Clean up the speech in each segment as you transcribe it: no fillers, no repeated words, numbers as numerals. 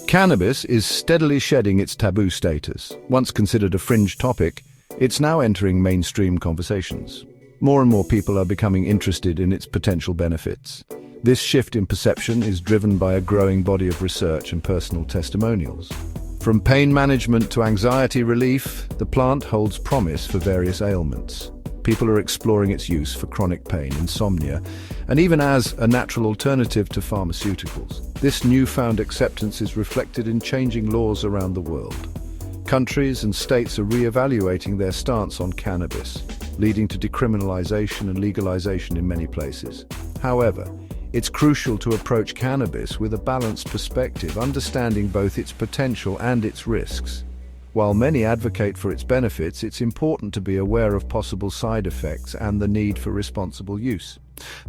Cannabis is steadily shedding its taboo status. Once considered a fringe topic, it's now entering mainstream conversations. More and more people are becoming interested in its potential benefits. This shift in perception is driven by a growing body of research and personal testimonials. From pain management to anxiety relief, the plant holds promise for various ailments. People are exploring its use for chronic pain, insomnia, and even as a natural alternative to pharmaceuticals. This newfound acceptance is reflected in changing laws around the world. Countries and states are re-evaluating their stance on cannabis, leading to decriminalization and legalization in many places. However, it's crucial to approach cannabis with a balanced perspective, understanding both its potential and its risks. While many advocate for its benefits, it's important to be aware of possible side effects and the need for responsible use.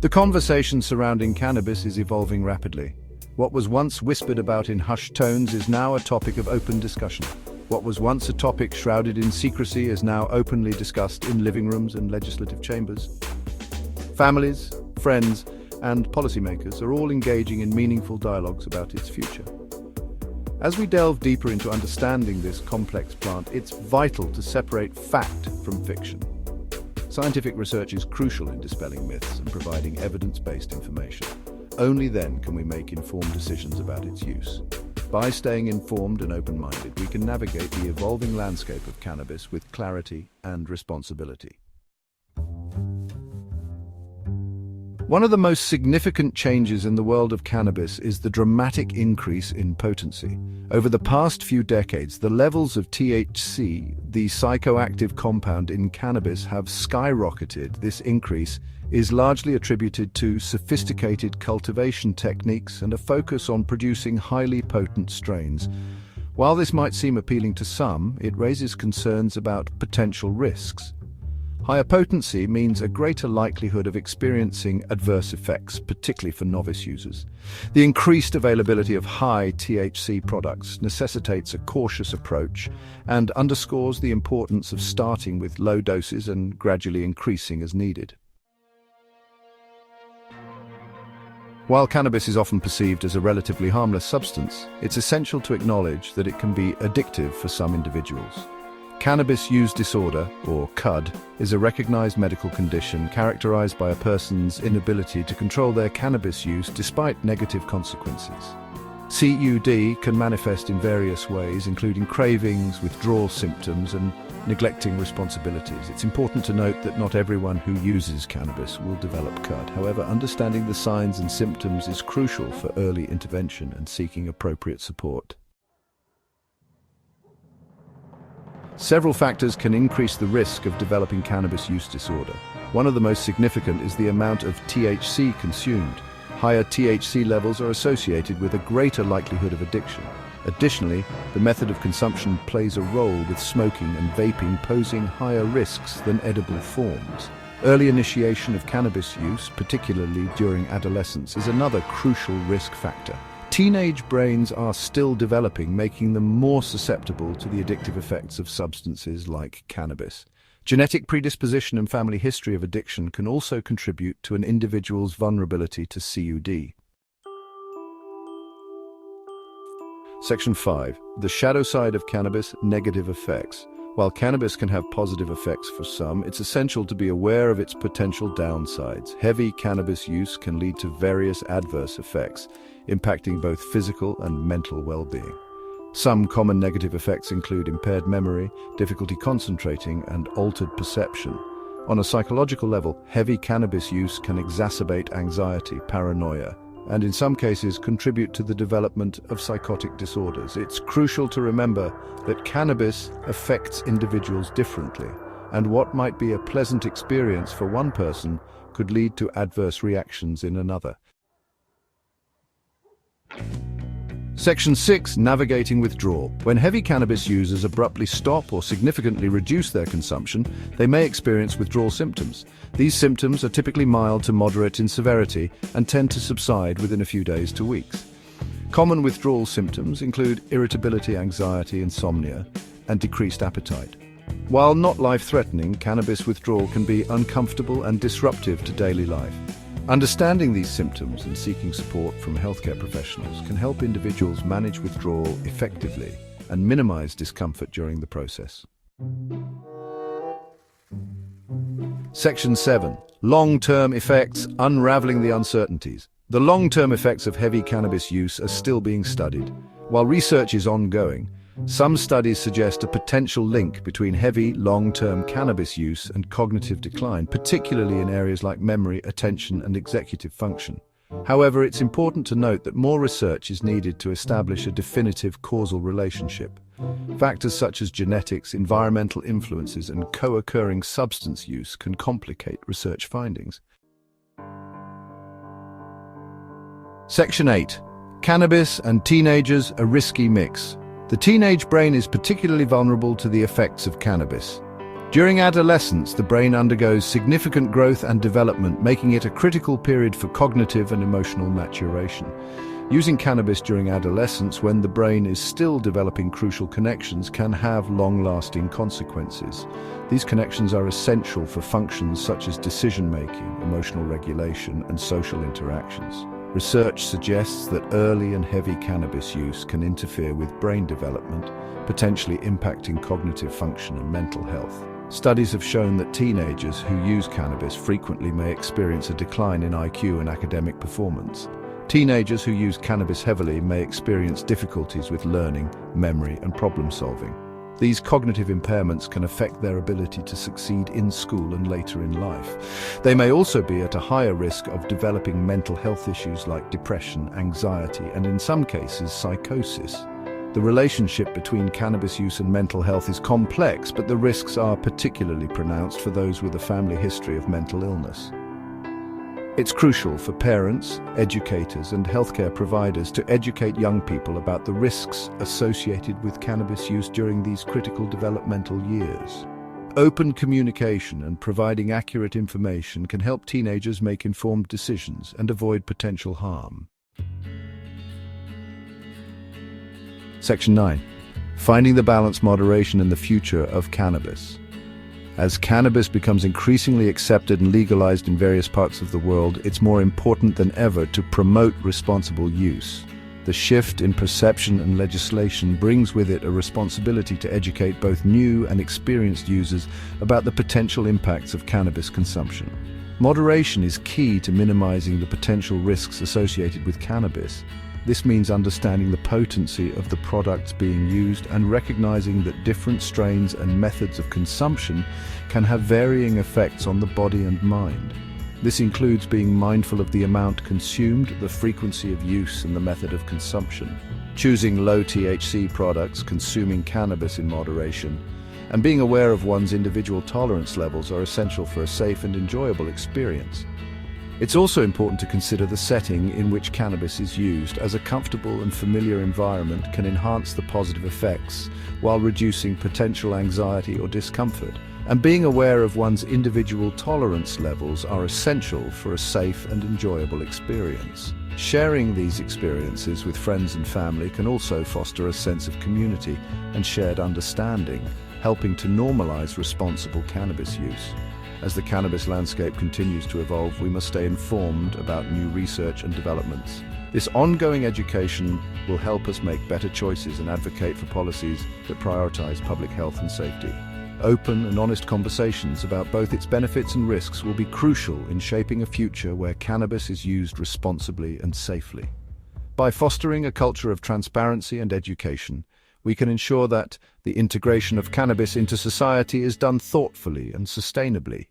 The conversation surrounding cannabis is evolving rapidly. What was once whispered about in hushed tones is now a topic of open discussion. What was once a topic shrouded in secrecy is now openly discussed in living rooms and legislative chambers. Families, friends, and policymakers are all engaging in meaningful dialogues about its future. As we delve deeper into understanding this complex plant, it's vital to separate fact from fiction. Scientific research is crucial in dispelling myths and providing evidence-based information. Only then can we make informed decisions about its use. By staying informed and open-minded, we can navigate the evolving landscape of cannabis with clarity and responsibility. One of the most significant changes in the world of cannabis is the dramatic increase in potency. Over the past few decades, the levels of THC, the psychoactive compound in cannabis, have skyrocketed. This increase is largely attributed to sophisticated cultivation techniques and a focus on producing highly potent strains. While this might seem appealing to some, it raises concerns about potential risks. Higher potency means a greater likelihood of experiencing adverse effects, particularly for novice users. The increased availability of high THC products necessitates a cautious approach and underscores the importance of starting with low doses and gradually increasing as needed. While cannabis is often perceived as a relatively harmless substance, it's essential to acknowledge that it can be addictive for some individuals. Cannabis use disorder, or CUD, is a recognized medical condition characterized by a person's inability to control their cannabis use despite negative consequences. CUD can manifest in various ways, including cravings, withdrawal symptoms, and neglecting responsibilities. It's important to note that not everyone who uses cannabis will develop CUD. However, understanding the signs and symptoms is crucial for early intervention and seeking appropriate support. Several factors can increase the risk of developing cannabis use disorder. One of the most significant is the amount of THC consumed. Higher THC levels are associated with a greater likelihood of addiction. Additionally, the method of consumption plays a role, with smoking and vaping posing higher risks than edible forms. Early initiation of cannabis use, particularly during adolescence, is another crucial risk factor. Teenage brains are still developing, making them more susceptible to the addictive effects of substances like cannabis. Genetic predisposition and family history of addiction can also contribute to an individual's vulnerability to CUD. Section 5. The shadow side of cannabis: negative effects. While cannabis can have positive effects for some, it's essential to be aware of its potential downsides. Heavy cannabis use can lead to various adverse effects, impacting both physical and mental well-being. Some common negative effects include impaired memory, difficulty concentrating, and altered perception. On a psychological level, heavy cannabis use can exacerbate anxiety, paranoia, and in some cases contribute to the development of psychotic disorders. It's crucial to remember that cannabis affects individuals differently, and what might be a pleasant experience for one person could lead to adverse reactions in another. Section 6. Navigating withdrawal. When heavy cannabis users abruptly stop or significantly reduce their consumption, they may experience withdrawal symptoms. These symptoms are typically mild to moderate in severity and tend to subside within a few days to weeks. Common withdrawal symptoms include irritability, anxiety, insomnia, and decreased appetite. While not life-threatening, cannabis withdrawal can be uncomfortable and disruptive to daily life. Understanding these symptoms and seeking support from healthcare professionals can help individuals manage withdrawal effectively and minimize discomfort during the process. Section 7. Long-term effects, unraveling the uncertainties. The long-term effects of heavy cannabis use are still being studied. While research is ongoing, some studies suggest a potential link between heavy, long-term cannabis use and cognitive decline, particularly in areas like memory, attention, and executive function. However, it's important to note that more research is needed to establish a definitive causal relationship. Factors such as genetics, environmental influences, and co-occurring substance use can complicate research findings. Section 8. Cannabis and teenagers, a risky mix. The teenage brain is particularly vulnerable to the effects of cannabis. During adolescence, the brain undergoes significant growth and development, making it a critical period for cognitive and emotional maturation. Using cannabis during adolescence, when the brain is still developing crucial connections, can have long-lasting consequences. These connections are essential for functions such as decision-making, emotional regulation, and social interactions. Research suggests that early and heavy cannabis use can interfere with brain development, potentially impacting cognitive function and mental health. Studies have shown that teenagers who use cannabis frequently may experience a decline in IQ and academic performance. Teenagers who use cannabis heavily may experience difficulties with learning, memory, and problem-solving. These cognitive impairments can affect their ability to succeed in school and later in life. They may also be at a higher risk of developing mental health issues like depression, anxiety, and in some cases, psychosis. The relationship between cannabis use and mental health is complex, but the risks are particularly pronounced for those with a family history of mental illness. It's crucial for parents, educators, and healthcare providers to educate young people about the risks associated with cannabis use during these critical developmental years. Open communication and providing accurate information can help teenagers make informed decisions and avoid potential harm. Section 9. Finding the balance, moderation, and the future of cannabis. As cannabis becomes increasingly accepted and legalized in various parts of the world, it's more important than ever to promote responsible use. The shift in perception and legislation brings with it a responsibility to educate both new and experienced users about the potential impacts of cannabis consumption. Moderation is key to minimizing the potential risks associated with cannabis. This means understanding the potency of the products being used and recognizing that different strains and methods of consumption can have varying effects on the body and mind. This includes being mindful of the amount consumed, the frequency of use, and the method of consumption. Choosing low THC products, consuming cannabis in moderation, and being aware of one's individual tolerance levels are essential for a safe and enjoyable experience. It's also important to consider the setting in which cannabis is used, as a comfortable and familiar environment can enhance the positive effects while reducing potential anxiety or discomfort. And being aware of one's individual tolerance levels are essential for a safe and enjoyable experience. Sharing these experiences with friends and family can also foster a sense of community and shared understanding, helping to normalize responsible cannabis use. As the cannabis landscape continues to evolve, we must stay informed about new research and developments. This ongoing education will help us make better choices and advocate for policies that prioritize public health and safety. Open and honest conversations about both its benefits and risks will be crucial in shaping a future where cannabis is used responsibly and safely. By fostering a culture of transparency and education, we can ensure that the integration of cannabis into society is done thoughtfully and sustainably.